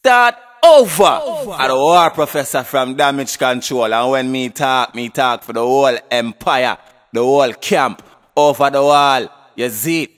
Start over. At the war professor from Damage Control, and when me talk for the whole empire, the whole camp, over the wall. You see it?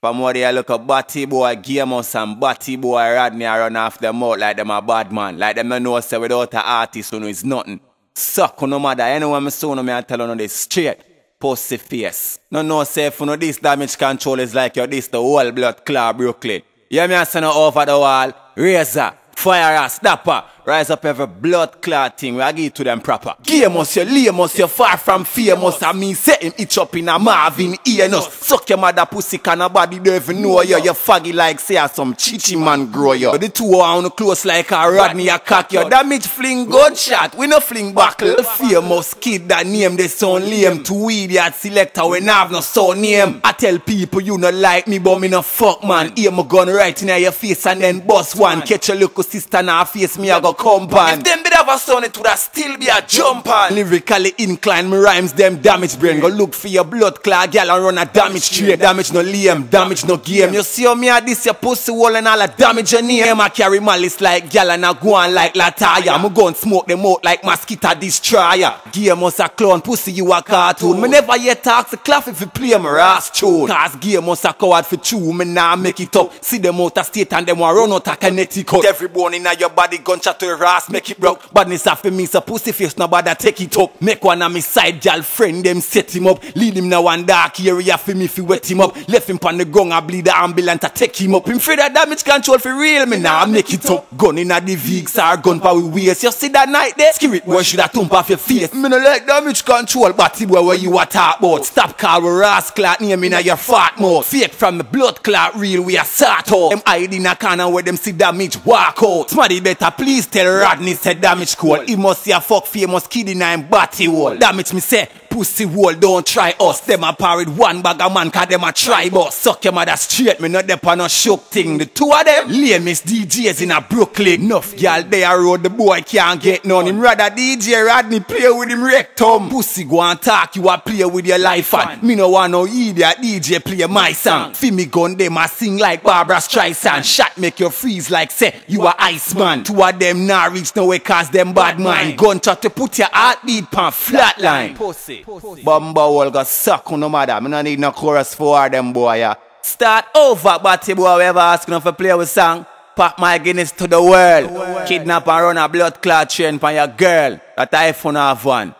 From what they look at Batty Boy Gaymus and Batty Boy Rodney run off them out like them a bad man. Like them no know say without an artist who is nothing. Suck no matter. Anyone me soon me I tell you this straight. Pussy face. No say if you know this Damage Control is like you this the whole blood clot Brooklyn. You me I say no over the wall. Razor. Fire a stopper, rise up every blood clot thing, we a give to them proper. Gaymus, you lamus, you far from famous. I mean, set him itch up in a Marvin earnus. Suck your mother pussy, can nobody don't even know you. You faggy like say some chichi man grow you. The two are on close like a Rodney a cock you. Damage fling gunshot, we no fling buckle. The famous kid that name the son lame. Two idiot selector when I have no son name. I tell people you no like me, but me no fuck man. Aim my gun right in your face and then bust one. Catch a look sister now face me I go compound. If them did have a son it would have still be a jump on. Lyrically inclined me rhymes them damage brain. Go look for your blood clot girl and run a damage trade. Damage no lame, damage no game. You see how me a this your pussy wall and all a damage your name. I carry malice like gal and I go on like Lataya. I'm gon' smoke them out like mosquito destroyer. Gaymus a clown, pussy you a cartoon. Me never yet talk to clap if you play my ass tune. Cause Gaymus a coward for true. Me nah make it up. See them out of state and them want run out a Connecticut. Every bone in your body gunshot to your ass make it broke. Badness after me so pussy face nobody take it up. Make one of me side gal friend them set him up. Lead him now one dark area for me if you wet him up. Left him on the ground and bleed the ambulance to take him up. Him afraid of Damage Control for real me now make it up. Gun in a the Vigs or gun power waist. You see that night there? Spirit boy should have thump off your face. Me no like Damage Control Batty boy where you a talk about. Stop call with ass clot name in your fat mouth. Fake from the blood clot real we a sort out. Them hide in a corner where them see Damage walk out. Somebody better please tell Rodney said Damage cool. He must see a fuck famous kid in a Batty wall. Damage me say pussy wall don't try us. Them a par with one bag of man cause them a try boss. Suck your mother straight me not dep on no shook thing. The two of them lamest DJs in a Brooklyn. Enough girl there road the boy can't get none. Him rather DJ Rodney play with him rectum. Pussy go and talk you a play with your life and me no want no idiot DJ play my song. Feel me gun them a sing like Barbara Streisand. Shot make you freeze like say you a Iceman. Two of them nah reach nowhere cause them bad mind. Gunshot to put your heartbeat pan flatline. Pussy. Bumba wall got suck on no matter. Me no need no chorus for them boy ya. Start over Batty boy whoever asking if to play with song. Pack my Guinness to the world. Kidnap and run a blood clot train for your girl. That iPhone have one.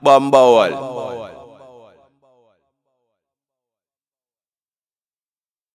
Bumba wall.